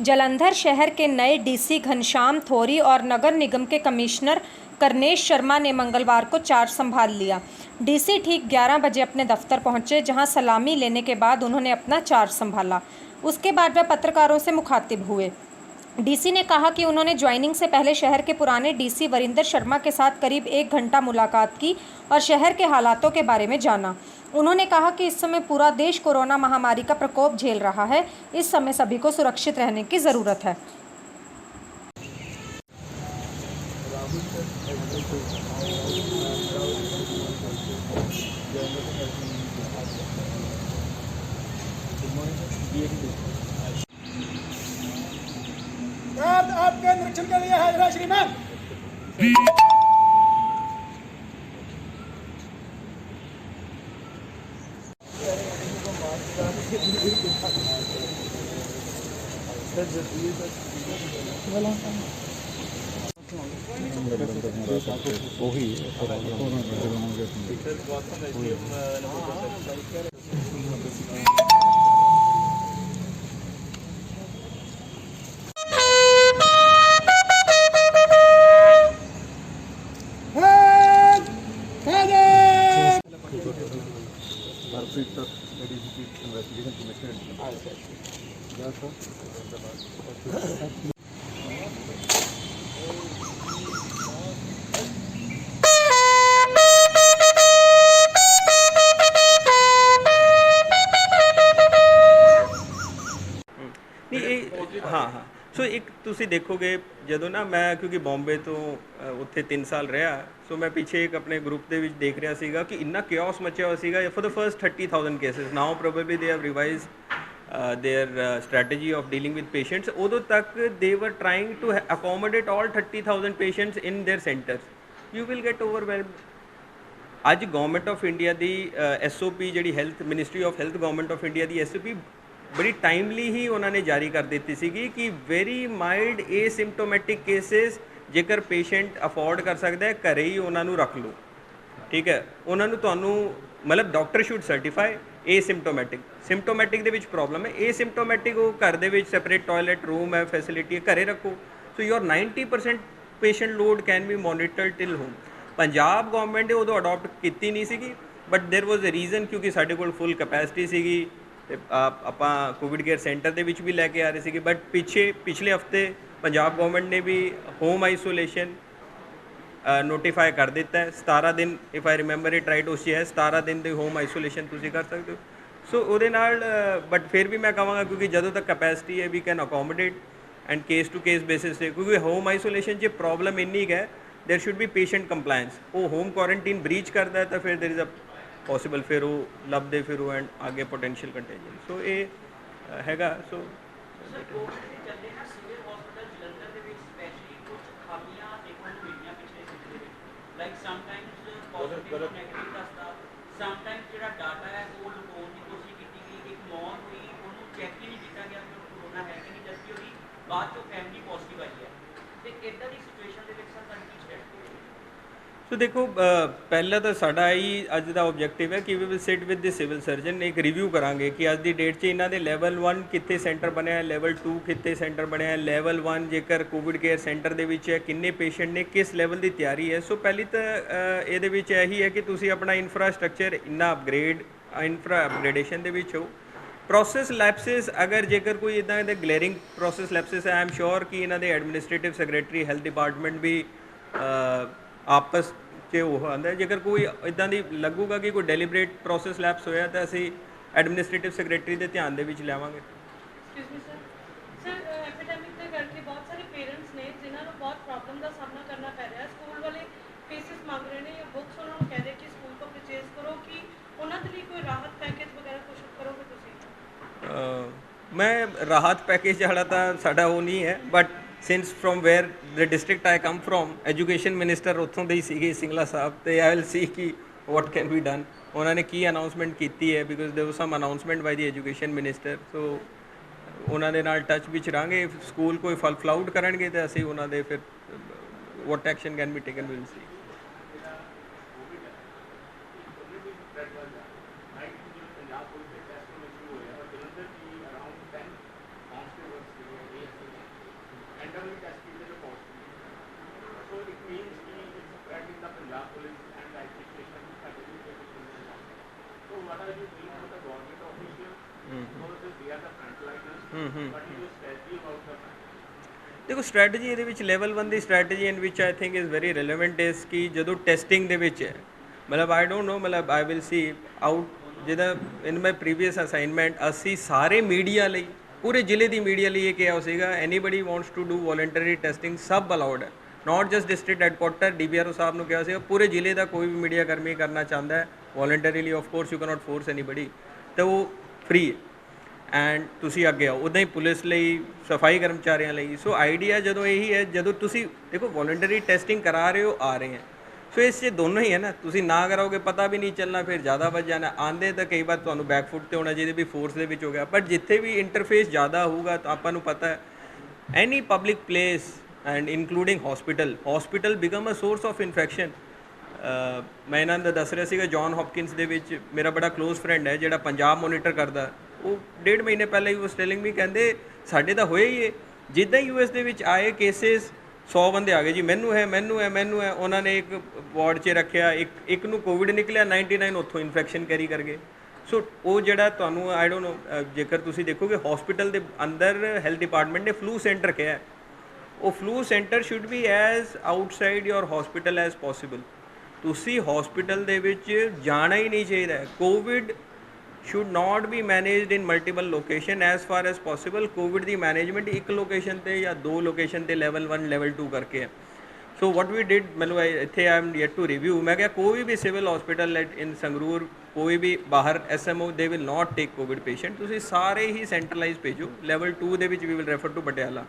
जालंधर शहर के नए डीसी घनश्याम थोरी और नगर निगम के कमिश्नर करनेश शर्मा ने मंगलवार को चार्ज संभाल लिया। डीसी ठीक 11 बजे अपने दफ्तर पहुंचे, जहां सलामी लेने के बाद उन्होंने अपना चार्ज संभाला। उसके बाद वे पत्रकारों से मुखातिब हुए। डीसी ने कहा कि उन्होंने ज्वाइनिंग से पहले शहर के पुराने डीसी वरिंदर शर्मा के साथ करीब 1 घंटा मुलाकात की और शहर के हालातों के बारे में जाना। उन्होंने कहा कि इस समय पूरा देश कोरोना महामारी का प्रकोप झेल रहा है। इस समय सभी को सुरक्षित रहने की ज़रूरत है। आपके निरीक्षण के लिए हाजिर है श्रीमान। नहीं ये हाँ सो एक ਤੁਸੀਂ ਦੇਖੋਗੇ ਜਦੋਂ ਨਾ ਮੈਂ ਕਿਉਂਕਿ ਬੰਬੇ ਤੋਂ ਉੱਥੇ 3 ਸਾਲ ਰਿਹਾ ਸੋ ਮੈਂ ਪਿੱਛੇ ਇੱਕ ਆਪਣੇ ਗਰੁੱਪ ਦੇ ਵਿੱਚ ਦੇਖ ਰਿਹਾ ਸੀਗਾ ਕਿ ਇੰਨਾ ਕਿਓਸ ਮਚਿਆ ਹੋਇਆ ਸੀਗਾ for the first 30,000 cases now probably they have revised their strategy of dealing with patients ਉਦੋਂ ਤੱਕ they were trying to accommodate all 30,000 patients in their centers you will get overwhelmed ਅੱਜ government of India the SOP ਜਿਹੜੀ health ministry of health government of India the SOP बड़ी timely ही उन्होंने जारी कर दी सी कि very mild asymptomatic cases जेकर patient afford कर सकता है घरे ही उन्होंने रख लो ठीक है उन्होंने तो मतलब डॉक्टर शुड सर्टिफाई सिम्टोमैटिक दे विच प्रॉब्लम है एसिम्टोमैटिक वो घर दे विच सैपरेट टॉयलेट रूम है फैसिलिटी है घरे रखो so your 90% patient load can be monitored till home Punjab government ने उदों अडॉप्ट की नहीं सी but there was a reason क्योंकि साढ़े कोल फुल कैपेसिटी सी ਆਪਾਂ ਕੋਵਿਡ ਕੇਅਰ ਸੈਂਟਰ ਦੇ ਵਿੱਚ ਵੀ ਲੈ ਕੇ ਆ ਰਹੇ ਸੀਗੇ ਬਟ ਪਿਛਲੇ ਹਫਤੇ ਪੰਜਾਬ ਗਵਰਨਮੈਂਟ ਨੇ ਵੀ ਹੋਮ ਆਈਸੋਲੇਸ਼ਨ ਨੋਟੀਫਾਈ ਕਰ ਦਿੱਤਾ ਹੈ 17 ਦਿਨ if I remember it right ਉਸ 'ਚ ਹੈ 17 ਦਿਨ ਦੇ ਹੋਮ ਆਈਸੋਲੇਸ਼ਨ ਤੁਸੀਂ ਕਰ ਸਕਦੇ ਹੋ ਸੋ ਉਹਦੇ ਨਾਲ ਬਟ ਫਿਰ ਵੀ ਮੈਂ ਕਹਾਂਗਾ ਕਿਉਂਕਿ ਜਦੋਂ ਤੱਕ ਕੈਪੈਸਿਟੀ ਹੈ we can accommodate and case to case basis 'ਤੇ ਕਿਉਂਕਿ ਹੋਮ ਆਈਸੋਲੇਸ਼ਨ 'ਚ ਪ੍ਰੋਬਲਮ ਇੰਨੀ ਹੈ there should be patient compliance वो होम क्वारंटीन ब्रीच करता है तो फिर देर इज़ अ पॉसिबल फिर वो लभदे फिर वो एंड आगे पोटेंशियल कंटेंजन सो ये हैगा सो सो देखो पहला तो साडा ही अज का ऑब्जेक्टिव है कि we will sit with the civil surgeon एक रिव्यू करांगे कि अज की डेट से इन्हों के लैवल 1 कितने सेंटर बनया लैवल 2 कितने सेंटर बनया लैवल 1 जेकर कोविड केयर सेंटर दे विच है किन्ने पेशेंट ने किस लैवल की तैयारी है सो पहली तो ये यही है कि तुसी अपना इंफ्रास्ट्रक्चर इन्ना अपग्रेडेशन दे विच हो प्रोसैस लैप्सिस अगर जेकर कोई इदा दे ग्लेयरिंग प्रोसैस लैप्सिस है आई एम श्योर कि इन्हों के एडमिनिस्ट्रेटिव सैक्रटरी हेल्थ डिपार्टमेंट भी आपस के वो आंदा जेकर कोई इदा दी लगूगा कि कोई डेलीबरेट प्रोसैस लैप्स होया तो असी एडमिनिस्ट्रेटिव सैक्रटरी के ध्यान दे विच लैवांगे मैं राहत पैकेज वाला तो साडा वो नहीं है but since from where the district I come from education minister उत्थों दे ही सीगे सिंगला साहब तो आई विल सी कि वॉट कैन बी डन उन्होंने की अनाउंसमेंट की है because there was some announcement by the education minister so उन्होंने नाल टच विच रहांगे स्कूल कोई फ्लाउट करनगे तो असीं उन्हों दे फिर what action can be taken will see देखो स्ट्रैटेजी ਇਹਦੇ ਵਿੱਚ ਲੈਵਲ 1 ਦੀ ਸਟ੍ਰੈਟਜੀ ਇਨ ਵਿਚ I think is very relevant ਇਸ ਕਿ ਜਦੋਂ ਟੈਸਟਿੰਗ ਦੇ ਵਿੱਚ ਹੈ ਮਤਲਬ ਆਈ ਡੋਂਟ ਨੋ ਮਤਲਬ ਆਈ ਵਿਲ ਸੀ ਆਊਟ ਜਿਹਦਾ ਇਨ ਮਾਈ ਪ੍ਰੀਵੀਅਸ ਅਸਾਈਨਮੈਂਟ ਅਸੀਂ ਸਾਰੇ ਮੀਡੀਆ ਲਈ ਪੂਰੇ ਜ਼ਿਲ੍ਹੇ ਦੀ ਮੀਡੀਆ ਲਈ ਇਹ ਕਿਹਾ ਸੀਗਾ anybody wants to do voluntary testing ਸਭ ਅਲਾਉਡ ਹੈ not just district headquarter DBRO ਸਾਹਿਬ ਨੂੰ ਕਿਹਾ ਸੀਗਾ ਪੂਰੇ ਜ਼ਿਲ੍ਹੇ ਦਾ ਕੋਈ ਵੀ ਮੀਡੀਆ ਕਰਮੀ ਕਰਨਾ ਚਾਹੁੰਦਾ ਹੈ voluntarily of course you cannot force anybody ਤਾਂ ਉਹ ਫ੍ਰੀ ਹੈ ਐਂਡ ਤੁਸੀਂ ਅੱਗੇ ਆਓ ਉੱਦਾਂ ਹੀ ਪੁਲਿਸ ਲਈ ਸਫਾਈ ਕਰਮਚਾਰੀਆਂ ਲਈ ਸੋ ਆਈਡੀਆ ਜਦੋਂ ਇਹੀ ਹੈ ਜਦੋਂ ਤੁਸੀਂ ਦੇਖੋ ਵੋਲੰਟਰੀ ਟੈਸਟਿੰਗ ਕਰਾ ਰਹੇ ਹੋ ਆ ਰਹੇ ਹੈ ਸੋ ਇਸ 'ਚ ਦੋਨੋਂ ਹੀ ਹੈ ਨਾ ਤੁਸੀਂ ਨਾ ਕਰਾਓਗੇ ਪਤਾ ਵੀ ਨਹੀਂ ਚੱਲਣਾ ਫਿਰ ਜ਼ਿਆਦਾ ਵੱਧ ਜਾਣਾ ਆਂਦੇ ਤਾਂ ਕਈ ਵਾਰ ਤੁਹਾਨੂੰ ਬੈਕਫੁੱਟ 'ਤੇ ਹੋਣਾ ਜਿਹਦੇ ਵੀ ਫੋਰਸ ਦੇ ਵਿੱਚ ਹੋ ਗਿਆ ਬਟ ਜਿੱਥੇ ਵੀ ਇੰਟਰਫੇਸ ਜ਼ਿਆਦਾ ਹੋਊਗਾ ਤਾਂ ਆਪਾਂ ਨੂੰ ਪਤਾ ਹੈ any public place and including hospital become a source of infection ਮੈਂ ਇਹਨਾਂ ਦਾ ਦੱਸ ਰਿਹਾ ਸੀਗਾ ਜੌਨ ਹੌਪਕਿੰਸ ਦੇ ਵਿੱਚ ਮੇਰਾ ਬੜਾ ਕਲੋਜ਼ ਫਰੈਂਡ ਹੈ ਜਿਹੜਾ ਪੰਜਾਬ ਮੋਨੀਟਰ ਕਰਦਾ ਉਹ 1.5 ਮਹੀਨੇ ਪਹਿਲਾਂ ਹੀ ਵਾਸ ਟੈਲਿੰਗ ਮੀ ਕਹਿੰਦੇ ਸਾਡੇ ਤਾਂ ਹੋਇਆ ਹੀ ਹੈ ਜਿੱਦਾਂ ਯੂਐਸ ਦੇ ਵਿੱਚ ਆਏ ਕੇਸਿਸ 100 ਬੰਦੇ ਆ ਗਏ ਜੀ ਮੈਨੂੰ ਹੈ ਉਹਨਾਂ ਨੇ ਇੱਕ ਵਾਰਡ 'ਚ ਰੱਖਿਆ ਇੱਕ ਨੂੰ ਕੋਵਿਡ ਨਿਕਲਿਆ 99 ਉੱਥੋਂ ਇਨਫੈਕਸ਼ਨ ਕੈਰੀ ਕਰ ਗਏ ਸੋ ਉਹ ਜਿਹੜਾ ਤੁਹਾਨੂੰ ਆਈ ਡੋਂਟ ਨੋ ਜੇਕਰ ਤੁਸੀਂ ਦੇਖੋਗੇ ਹਸਪੀਟਲ ਦੇ ਅੰਦਰ ਹੈਲਥ ਡਿਪਾਰਟਮੈਂਟ ਨੇ ਫਲੂ ਸੈਂਟਰ ਕਿਹਾ ਹੈ ਉਹ flu centre should be as outside your hospital as possible ਤੁਸੀਂ ਹਸਪੀਟਲ ਦੇ ਵਿੱਚ ਜਾਣਾ ਹੀ ਨਹੀਂ ਚਾਹੀਦਾ Covid should not be managed in multiple location as far as possible covid the management ਇੱਕ ਲੋਕੇਸ਼ਨ ਤੇ ਜਾਂ ਦੋ ਲੋਕੇਸ਼ਨ ਤੇ level 1 level 2 ਕਰਕੇ ਹੈ so what we did ਮੈਨੂੰ ਇੱਥੇ I am yet to review ਮੈਂ ਕਿਹਾ ਕੋਈ ਵੀ ਸਿਵਲ ਹਸਪੀਟਲ in ਸੰਗਰੂਰ ਕੋਈ ਵੀ ਬਾਹਰ SMO they will not take covid patient ਤੁਸੀਂ ਸਾਰੇ ਹੀ ਸੈਂਟਰਲਾਈਜ਼ ਭੇਜੋ level 2 ਦੇ ਵਿੱਚ we will refer to Patiala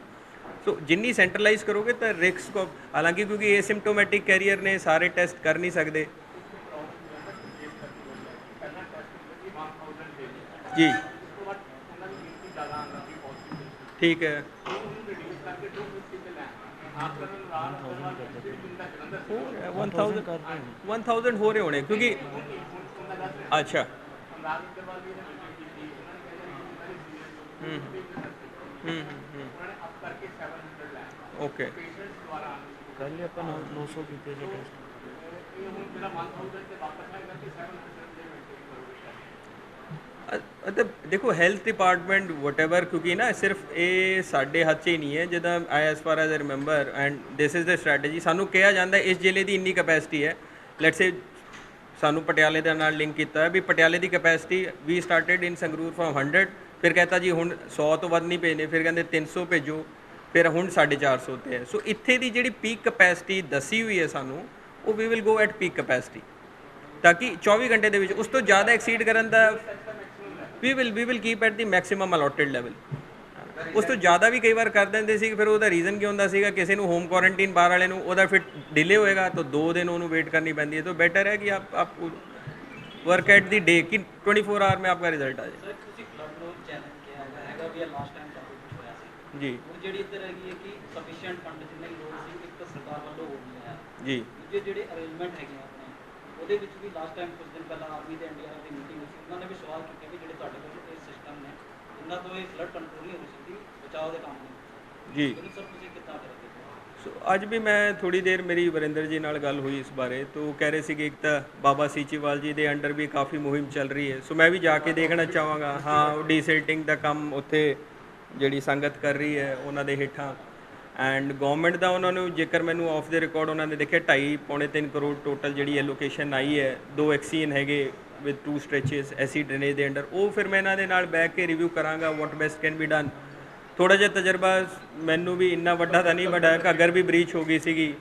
ਸੋ ਜਿੰਨੀ ਸੈਂਟਰਲਾਈਜ਼ ਕਰੋਗੇ ਤਾਂ ਰਿਸਕ ਹਾਲਾਂਕਿ ਕਿਉਂਕਿ ਏਸਿਮਟੋਮੈਟਿਕ ਕੈਰੀਅਰ ਨੇ ਸਾਰੇ ਟੈਸਟ ਕਰ ਨਹੀਂ ਸਕਦੇ जी ठीक है 1000 हो रहे होने क्योंकि अच्छा ओके कल ही अपन 900 की टेस्ट ਮਤਲਬ ਦੇਖੋ ਹੈਲਥ ਡਿਪਾਰਟਮੈਂਟ ਵਟਐਵਰ ਕਿਉਂਕਿ ਨਾ ਸਿਰਫ ਇਹ ਸਾਡੇ ਹੱਥ 'ਚ ਹੀ ਨਹੀਂ ਹੈ ਜਿੱਦਾਂ I S for as I remember and this is the strategy ਸਾਨੂੰ ਕਿਹਾ ਜਾਂਦਾ ਇਸ ਜ਼ਿਲ੍ਹੇ ਦੀ ਇੰਨੀ ਕੈਪੈਸਿਟੀ ਹੈ ਲੈਟਸ ਸੇ ਸਾਨੂੰ ਪਟਿਆਲੇ ਦੇ ਨਾਲ ਲਿੰਕ ਕੀਤਾ ਹੈ ਵੀ ਪਟਿਆਲੇ ਦੀ capacity we started in Sangrur from 100 ਫਿਰ ਕਹਤਾ ਜੀ ਹੁਣ 100 ਤੋਂ ਵੱਧ ਨਹੀਂ ਭੇਜਣੇ ਫਿਰ ਕਹਿੰਦੇ 300 ਭੇਜੋ ਫਿਰ ਹੁਣ 450 ਤੇ ਹੈ ਸੋ ਇੱਥੇ ਦੀ ਜਿਹੜੀ ਪੀਕ ਕੈਪੈਸਿਟੀ ਦੱਸੀ ਹੋਈ ਹੈ ਸਾਨੂੰ ਉਹ we will go at peak capacity ਤਾਂ ਕਿ 24 ਘੰਟੇ ਦੇ ਵਿੱਚ ਉਸ ਤੋਂ ਜ਼ਿਆਦਾ ਐਕਸੀਡ ਕਰਨ ਦਾ we will keep at the maximum allotted level ਉਸ ਤੋਂ ਜ਼ਿਆਦਾ ਵੀ ਕਈ ਵਾਰ ਕਰ ਦਿੰਦੇ ਸੀ ਫਿਰ ਉਹਦਾ ਰੀਜ਼ਨ ਕੀ ਹੁੰਦਾ ਸੀਗਾ ਕਿਸੇ ਨੂੰ ਹੋਮ ਕੁਆਰੰਟਾਈਨ ਬਾਹਰ ਵਾਲੇ ਨੂੰ ਉਹਦਾ ਫਿਰ ਡਿਲੇ ਹੋਏਗਾ ਤਾਂ 2 ਦਿਨ ਉਹਨੂੰ ਵੇਟ ਕਰਨੀ ਪੈਂਦੀ ਹੈ ਤਾਂ ਬੈਟਰ ਹੈ ਕਿ आप वर्क एट दी डे कि 24 आवर में आपका रिजल्ट आ जाए जी ਜਿਹੜੀ ਇੱਧਰ ਹੈਗੀ ਹੈ ਕਿ ਸਫੀਸ਼ੀਐਂਟ ਫੰਡ ਜਿੰਨੇ ਲੋੜ ਸੀ ਇੱਕ ਤਾਂ ਸਰਕਾਰ ਵੱਲੋਂ ਹੋ ਗਿਆ ਜੀ ਦੂਜੇ ਜਿਹੜੇ ਅਰੇਂਜਮੈਂਟ ਹੈਗੇ ਆਪਣੇ ਉਹਦੇ ਵਿੱਚ ਵੀ ਲਾਸਟ ਟਾਈਮ ਕੁਝ ਦਿਨ ਪਹਿਲਾਂ ਆਰਮੀ ਤੇ ਐਨਡੀਆਰਐਫ ਦੀ ਮੀਟਿੰਗ ਹੋਈ ਸੀ ਉਹਨਾਂ ਨੇ ਵੀ ਸਵਾਲ ਕੀਤੇ ਕਿ ਜਿਹੜੇ ਤੁਹਾਡੇ ਕੋਲ ਇਹ ਸਿਸਟਮ ਨੇ ਇਹਨਾਂ ਤੋਂ ਇਹ ਫਲੱਡ ਕੰਟਰੋਲ ਨਹੀਂ ਹੋ ਸਕਦੀ ਬਚਾਓ ਦੇ ਕੰਮ ਨੇ ਜੀ ਸਰ ਤੁਸੀਂ ਕਿੱਦਾਂ ਕਰੋਗੇ ਸੋ ਅੱਜ ਵੀ ਮੈਂ ਥੋੜੀ ਦੇਰ ਮੇਰੀ ਵਰਿੰਦਰ ਜੀ ਨਾਲ ਗੱਲ ਹੋਈ ਇਸ ਬਾਰੇ तो कह रहे थे कि एक तो बाबा सीचीवाल जी ਦੇ ਅੰਡਰ ਵੀ ਕਾਫੀ ਮੁਹਿੰਮ ਚੱਲ ਰਹੀ ਹੈ ਸੋ ਮੈਂ ਵੀ ਜਾ ਕੇ ਦੇਖਣਾ ਚਾਹਾਂਗਾ ਹਾਂ ਡੀਸਿਲਟਿੰਗ ਦਾ ਕੰਮ ਉੱਥੇ ਜਿਹੜੀ ਸੰਗਤ ਕਰ ਰਹੀ ਹੈ ਉਹਨਾਂ ਦੇ ਹੇਠਾਂ ਐਂਡ ਗਵਰਨਮੈਂਟ ਦਾ ਉਹਨਾਂ ਨੂੰ ਜੇਕਰ ਮੈਨੂੰ ਆਫ ਦੇ ਰਿਕਾਰਡ ਉਹਨਾਂ ਨੇ ਦੇਖਿਆ 2.5-3 ਕਰੋੜ ਟੋਟਲ ਜਿਹੜੀ ਐਲੋਕੇਸ਼ਨ ਆਈ ਹੈ 2 ਐਕਸੀਨ ਹੈਗੇ ਵਿਦ 2 ਸਟ੍ਰੈਚਸ ਐਸੀ ਡਰੇਨੇਜ ਦੇ ਅੰਡਰ ਉਹ ਫਿਰ ਮੈਂ ਇਹਨਾਂ ਦੇ ਨਾਲ ਬੈਠ ਕੇ ਰਿਵਿਊ ਕਰਾਂਗਾ ਵਾਟ ਬੈਸਟ ਕੈਨ ਬੀ ਡਨ ਥੋੜ੍ਹਾ ਜਿਹਾ ਤਜਰਬਾ ਮੈਨੂੰ ਵੀ ਇੰਨਾ ਵੱਡਾ ਤਾਂ ਨਹੀਂ ਵੱਡਾ ਘੱਗਰ ਵੀ ਬ੍ਰੀਚ ਹੋ ਗਈ ਸੀਗੀ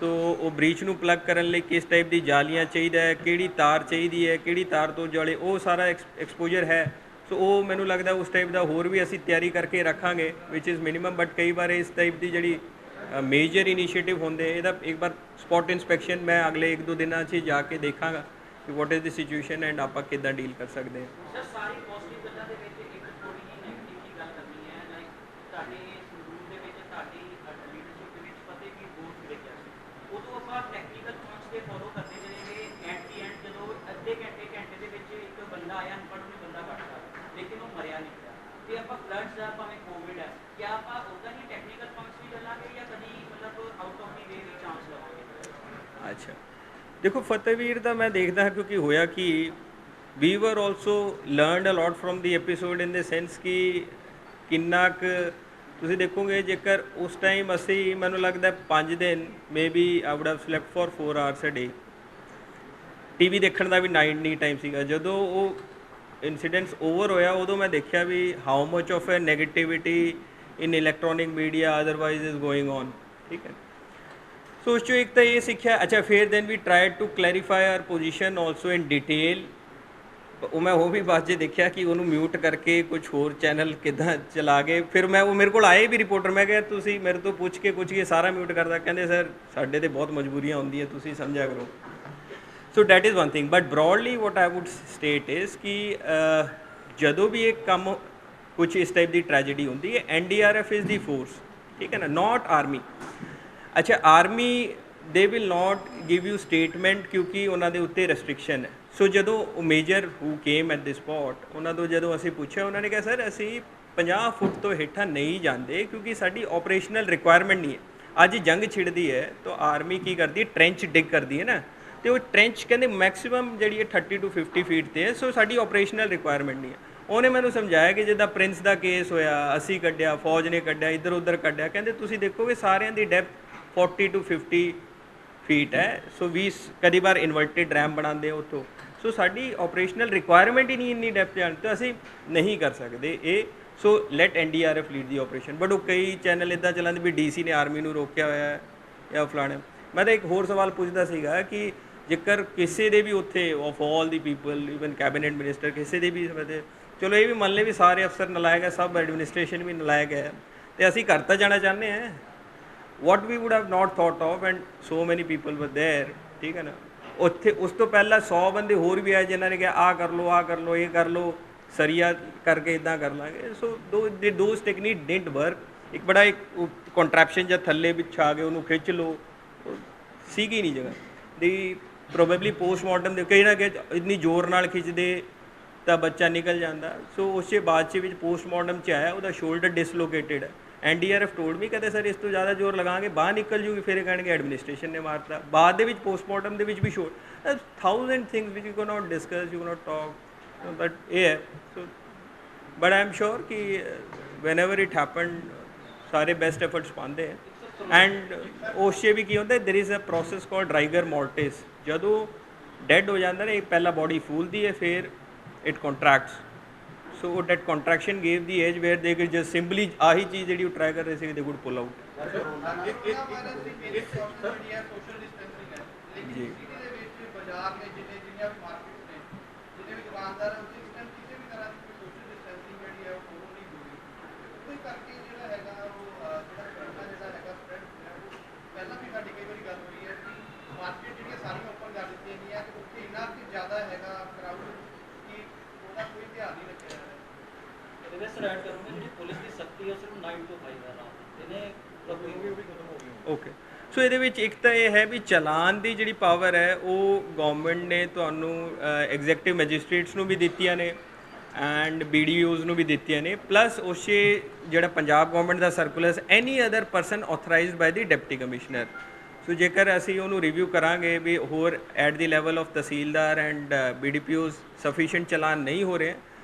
ਸੋ ਉਹ ਬ੍ਰੀਚ ਨੂੰ ਪਲੱਗ ਕਰਨ ਲਈ ਕਿਸ ਟਾਈਪ ਦੀ ਜਾਲੀਆਂ ਚਾਹੀਦਾ ਹੈ ਕਿਹੜੀ ਤਾਰ ਚਾਹੀਦੀ ਹੈ ਕਿਹੜੀ ਤਾਰ ਤੋਂ ਜਾਲੇ ਉਹ ਸਾਰਾ ਐਕਸਪੋਜਰ ਹੈ ਸੋ ਉਹ ਮੈਨੂੰ ਲੱਗਦਾ ਉਸ ਟਾਈਪ ਦਾ ਹੋਰ ਵੀ ਅਸੀਂ ਤਿਆਰੀ ਕਰਕੇ ਰੱਖਾਂਗੇ ਵਿਚ ਇਜ਼ ਮਿਨੀਮਮ ਬਟ ਕਈ ਵਾਰ ਇਸ ਟਾਈਪ ਦੀ ਜਿਹੜੀ ਮੇਜਰ ਇਨੀਸ਼ੀਏਟਿਵ ਹੁੰਦੇ ਇਹਦਾ ਇੱਕ ਵਾਰ ਸਪੌਟ ਇਨਸਪੈਕਸ਼ਨ ਮੈਂ ਅਗਲੇ 1-2 ਦਿਨਾਂ 'ਚ ਜਾ ਕੇ ਦੇਖਾਂਗਾ ਕਿ what is the situation and ਆਪਾਂ ਕਿੱਦਾਂ ਡੀਲ ਕਰ ਸਕਦੇ ਹਾਂ ਸਰ ਸਾਰੀ ਪੋਜ਼ਿਟਿਵ ਗੱਲਾਂ ਦੇ ਵਿੱਚ ਇੱਕ ਥੋੜੀ ਜਿਹੀ ਨੈਗੇਟਿਵ ਦੀ ਗੱਲ ਕਰਨੀ ਹੈ ਲਾਈਕ ਤੁਹਾਡੇ ਸੰਗਰੂਰ ਦੇ ਵਿੱਚ ਤੁਹਾਡੀ ਲੀਡਰਸ਼ਿਪ ਦੇ ਵਿੱਚ ਫਤਿਹ ਵੀ ਬਹੁਤ ਦੇਖਿਆ ਸੀ ਉਦੋਂ ਆਪਾਂ ਟੈਕਨੀਕਲ ਪੁਆਇੰਟਸ ਤੇ ਫੋਲੋ ਕਰਦੇ ਰਹੇ ਐਟ ਦੀ ਐਂਡ ਜਦੋਂ ਅੱਧੇ ਘੰਟੇ ਦੇ ਵਿੱਚ ਇੱਕ ਬੰਦਾ ਆਇਆ ਅਨਪੜ੍ਹ ਨੂੰ ਬੰਦਾ ਕੱਟਦਾ ਲੇਕਿਨ ਉਹ ਮਰਿਆ ਨਹੀਂ ਪਿਆ ਤੇ ਆਪਾਂ ਫਲੱਡਸ ਦਾ ਭਾਵੇਂ ਕੋਵਿਡ ਹੈ ਕਿ ਆਪਾਂ ਉੱਦਾਂ ਹੀ ਟੈਕਨੀਕਲ ਪੁਆਇੰਟਸ ਵੀ ਚੱਲਾਂਗੇ ਜਾਂ ਕਦੀ ਮਤਲਬ ਆਊਟ ਆਫ ਦੀ ਵੇ ਵੀ ਚਾਂਸ ਲਵਾਂਗੇ ਅੱਛਾ ਦੇਖੋ ਫਤਿਹਵੀਰ ਦਾ ਮੈਂ ਦੇਖਦਾ ਕਿਉਂਕਿ ਹੋਇਆ ਕਿ we were also learned a lot from the episode in the sense ਕਿ ਕਿੰਨਾ ਕੁ ਤੁਸੀਂ ਦੇਖੋਗੇ ਜੇਕਰ ਉਸ ਟਾਈਮ ਅਸੀਂ ਮੈਨੂੰ ਲੱਗਦਾ 5 ਦਿਨ maybe I would have slept for 4 hours a day TV ਦੇਖਣ ਦਾ ਵੀ ਨਾਈਟ ਨਹੀਂ ਟਾਈਮ ਸੀਗਾ ਜਦੋਂ ਉਹ ਇਨਸੀਡੈਂਟਸ ਓਵਰ ਹੋਇਆ ਉਦੋਂ ਮੈਂ ਦੇਖਿਆ ਵੀ how much of a negativity in electronic media otherwise is going on ਠੀਕ ਹੈ ਸੋ ਉਸ 'ਚੋਂ ਇੱਕ ਤਾਂ ਇਹ ਸਿੱਖਿਆ ਅੱਛਾ ਫਿਰ then we try to clarify our position also in detail ਉਹ ਮੈਂ ਉਹ ਵੀ ਬਾਅਦ 'ਚ ਦੇਖਿਆ ਕਿ ਉਹਨੂੰ ਮਿਊਟ ਕਰਕੇ ਕੁਝ ਹੋਰ ਚੈਨਲ ਕਿੱਦਾਂ ਚਲਾ ਗਏ ਫਿਰ ਮੈਂ ਉਹ ਮੇਰੇ ਕੋਲ ਆਏ ਵੀ ਰਿਪੋਰਟਰ ਮੈਂ ਕਿਹਾ ਤੁਸੀਂ ਮੇਰੇ ਤੋਂ ਪੁੱਛ ਕੇ ਸਾਰਾ ਮਿਊਟ ਕਰਦਾ ਕਹਿੰਦੇ ਸਰ ਸਾਡੇ ਤੇ ਬਹੁਤ ਮਜਬੂਰੀਆਂ ਹੁੰਦੀਆਂ ਤੁਸੀਂ ਸਮਝਿਆ ਕਰੋ so that is one thing but broadly what I would state is ਕਿ ਜਦੋਂ ਵੀ ਇਹ ਕੰਮ ਕੁਝ ਇਸ ਟਾਈਪ ਦੀ ਟ੍ਰੈਜੇਡੀ ਹੁੰਦੀ ਹੈ NDRF ਇਜ਼ ਦੀ ਫੋਰਸ ਠੀਕ ਹੈ ਨਾ ਨਾਟ ਆਰਮੀ ਅੱਛਾ army they will not give you statement ਕਿਉਂਕਿ ਉਹਨਾਂ ਦੇ ਉੱਤੇ ਰੈਸਟ੍ਰਿਕਸ਼ਨ ਹੈ ਸੋ ਜਦੋਂ ਉਹ major who came at this spot ਉਹਨਾਂ ਤੋਂ ਜਦੋਂ ਅਸੀਂ ਪੁੱਛਿਆ ਉਹਨਾਂ ਨੇ ਕਿਹਾ ਸਰ ਅਸੀਂ 50 ਫੁੱਟ ਤੋਂ ਹੇਠਾਂ ਨਹੀਂ ਜਾਂਦੇ ਕਿਉਂਕਿ ਸਾਡੀ ਆਪਰੇਸ਼ਨਲ ਰਿਕੁਆਇਰਮੈਂਟ ਨਹੀਂ ਹੈ ਅੱਜ ਜੰਗ ਛਿੜਦੀ ਹੈ ਤਾਂ ਆਰਮੀ ਕੀ ਕਰਦੀ ਹੈ ਟ੍ਰੈਂਚ ਡਿਗ ਕਰਦੀ ਹੈ ਨਾ ਤੇ ਉਹ ਟ੍ਰੈਂਚ ਕਹਿੰਦੇ ਮੈਕਸਿਮਮ ਜਿਹੜੀ ਹੈ 30 to 50 ਫੀਟ ਤੇ ਹੈ ਸੋ ਸਾਡੀ ਆਪਰੇਸ਼ਨਲ ਰਿਕੁਆਇਰਮੈਂਟ ਨਹੀਂ ਹੈ ਉਹਨੇ ਮੈਨੂੰ ਸਮਝਾਇਆ ਕਿ ਜਿੱਦਾਂ ਪ੍ਰਿੰਸ ਦਾ ਕੇਸ ਹੋਇਆ ਅਸੀਂ ਕੱਢਿਆ ਫੌਜ ਨੇ ਕੱਢਿਆ ਇੱਧਰ ਉੱਧਰ ਕੱਢਿਆ ਕਹਿੰਦੇ ਤੁਸੀਂ ਦੇਖੋਗੇ ਸਾਰਿਆਂ ਦੀ ਡੈਪਥ 40 to 50 ਫੀਟ ਹੈ ਸੋ ਵੀ ਕਦੀ ਵਾਰ ਇਨਵਰਟਿਡ ਰੈਮ ਬਣਾਉਂਦੇ ਉੱਥੋਂ ਸੋ ਸਾਡੀ ਆਪਰੇਸ਼ਨਲ ਰਿਕੁਆਇਰਮੈਂਟ ਹੀ ਨਹੀਂ ਇੰਨੀ ਡੈਪਥ ਜਾਣ ਤਾਂ ਅਸੀਂ ਨਹੀਂ ਕਰ ਸਕਦੇ ਇਹ ਸੋ light NDRF lead the operation but ਉਹ ਕਈ ਚੈਨਲ ਇੱਦਾਂ ਚੱਲਦੇ ਵੀ DC ਨੇ ਆਰਮੀ ਨੂੰ ਰੋਕਿਆ ਹੋਇਆ ਹੈ ਜਾਂ ਫਲਾਣੇ ਮੈਂ ਤਾਂ ਇੱਕ ਹੋਰ ਸਵਾਲ ਪੁੱਛਦਾ ਸੀਗਾ ਕਿ ਜੇਕਰ ਕਿਸੇ ਦੇ ਵੀ ਉੱਥੇ of all the people even cabinet minister ਕਿਸੇ ਦੇ ਵੀ ਸਮੇਂ ਚਲੋ ਇਹ ਵੀ ਮੰਨ ਲਏ ਵੀ ਸਾਰੇ ਅਫਸਰ ਨਲਾਇਕ ਹੈ ਸਭ ਐਡਮਿਨਿਸਟ੍ਰੇਸ਼ਨ ਵੀ ਨਲਾਇਕ ਹੈ ਤੇ ਅਸੀਂ ਘਰ ਤਾਂ ਜਾਣਾ ਚਾਹੁੰਦੇ ਹਾਂ what we would have not thought of and so many people were there ਠੀਕ ਹੈ ਨਾ ਉੱਥੇ ਉਸ ਤੋਂ ਪਹਿਲਾਂ 100 ਬੰਦੇ ਹੋਰ ਵੀ ਆਏ ਜਿਨ੍ਹਾਂ ਨੇ ਕਿਹਾ ਆਹ ਕਰ ਲਓ ਇਹ ਕਰ ਲਓ ਸਰੀਆ ਕਰਕੇ ਇਦਾਂ ਕਰ ਲਾਂਗੇ ਸੋ ਦੋਜ਼ ਟੈਕਨੀਕ ਡਿਡਨਟ ਵਰਕ ਇੱਕ ਬੜਾ ਇੱਕ ਕੰਟਰੈਪਸ਼ਨ ਜਾਂ ਥੱਲੇ ਵਿਛਾ ਕੇ ਉਹਨੂੰ ਖਿੱਚ ਲਓ ਸੀਗੀ ਨਹੀਂ ਜਗ੍ਹਾ ਦੀ ਪ੍ਰੋਬੇਬਲੀ ਪੋਸਟਮਾਰਟਮ ਦੇ ਕਈ ਨਾ ਕਿ ਇੰਨੀ ਜ਼ੋਰ ਨਾਲ ਖਿੱਚਦੇ ਤਾਂ ਬੱਚਾ ਨਿਕਲ ਜਾਂਦਾ ਸੋ ਉਸ ਦੇ ਬਾਅਦ 'ਚ ਵਿੱਚ ਪੋਸਟਮਾਰਟਮ 'ਚ ਆਇਆ ਉਹਦਾ ਸ਼ੋਲਡਰ ਡਿਸਲੋਕੇਟਡ ਹੈ NDRF ਟੋਲਡ ਮੀ ਕਹਿੰਦੇ ਸਰ ਇਸ ਤੋਂ ਜ਼ਿਆਦਾ ਜ਼ੋਰ ਲਗਾਵਾਂਗੇ ਬਾਹਰ ਨਿਕਲ ਜੂਗੀ ਫਿਰ ਇਹ ਕਹਿਣਗੇ ਐਡਮਿਨਿਸਟ੍ਰੇਸ਼ਨ ਨੇ ਮਾਰਤਾ ਬਾਅਦ ਦੇ ਵਿੱਚ ਪੋਸਟਮਾਰਟਮ ਦੇ ਵਿੱਚ ਵੀ sure 1000 things which you can not discuss you can not talk but ਇਹ ਹੈ so but I am sure ਕਿ ਵੈਨਐਵਰ ਇਟ ਹੈਪਨ ਸਾਰੇ ਬੈਸਟ ਐਫਰਟਸ ਪਾਉਂਦੇ ਹੈ ਐਂਡ ਉਸ 'ਚ ਵੀ ਕੀ ਹੁੰਦਾ there is a process called rigor mortis ਜਦੋਂ ਡੈਡ ਹੋ ਜਾਂਦਾ ਨਾ ਇਹ ਪਹਿਲਾਂ ਬੋਡੀ ਫੂਲਦੀ ਹੈ ਫਿਰ it contracts so that contraction gave the edge where they could just simply ਆਹੀ ਚੀਜ਼ ਜਿਹੜੀ ਉਹ ਟਰਾਈ ਕਰ ਰਹੇ ਸੀ they would pull out ਜੀ ਬਾਜ਼ਾਰ ਨੇ ਜਿੰਨੀਆਂ ਵੀ ਮਾਰਕੀਟਸ ਨੇ ਜਿੰਨੇ ਵੀ ਦੁਕਾਨਦਾਰ ਉਸ ਟਾਈਮ ਕਿਸੇ ਵੀ ਤਰ੍ਹਾਂ ਦੀ ਸੋਸ਼ਲ ਡਿਸਟੈਂਸਿੰਗ ਜਿਹੜੀ ਹੈ ਉਹ ਫੋਲੋ ਨਹੀਂ ਹੋਈ ਕੋਈ ਕਰਕੇ ਜਿਹੜਾ ਹੈਗਾ ਉਹ ਜਿਹੜਾ ਹੈਗਾ ਸਪਰੈਡ ਪਹਿਲਾਂ ਵੀ ਸਾਡੀ ਕਈ ਵਾਰੀ ਗੱਲ ਹੋਈ ਹੈ ਕਿ ਮਾਰਕੀਟ ਜਿਹੜੀਆਂ ਸਾਰੀਆਂ ਓਪਨ ਕਰ ਦਿੱਤੀਆਂ ਗਈਆਂ ਤੇ ਉੱਥੇ ਇੰਨਾ ਕਿ ਜ਼ਿਆਦਾ ਹੈਗਾ ਕਰਾਊਡ ਕਿ ਉਹਦਾ ਕੋਈ ਧਿਆਨ ਨਹੀਂ ਰੱਖਿਆ ਜਾ ਰਿਹਾ ਇਹਦੇ ਸਰ ਐਡ ਕਰੂੰਗੇ ਜਿਹੜੀ ਪੁਲਿਸ ਦੀ ਸਖਤੀ ਹੈ ਸਿਰਫ 9 ਤੋਂ 5 ਦਾ ਰਾਤ ਇਹਨੇ ਪ੍ਰੋਬਲਮ ਵੀ ਖਤਮ ਹੋ ਗਈ ਓਕੇ ਸੋ ਇਹਦੇ ਵਿੱਚ ਇੱਕ ਤਾਂ ਇਹ ਹੈ ਵੀ ਚਲਾਨ ਦੀ ਜਿਹੜੀ ਪਾਵਰ ਹੈ ਉਹ ਗਵਰਨਮੈਂਟ ਨੇ ਤੁਹਾਨੂੰ ਐਗਜ਼ੈਕਟਿਵ ਮੈਜਿਸਟ੍ਰੇਟਸ ਨੂੰ ਵੀ ਦਿੱਤੀਆਂ ਨੇ ਐਂਡ BDOs ਨੂੰ ਵੀ ਦਿੱਤੀਆਂ ਨੇ ਪਲੱਸ ਉਸ 'ਚ ਜਿਹੜਾ ਪੰਜਾਬ ਗਵਰਨਮੈਂਟ ਦਾ circular any other person authorised by the deputy commissioner so ਜੇਕਰ ਅਸੀਂ ਉਹਨੂੰ ਰਿਵਿਊ ਕਰਾਂਗੇ ਵੀ ਹੋਰ at the level of tehsildar and BDPOs sufficient challan ਨਹੀਂ ਹੋ ਰਹੇ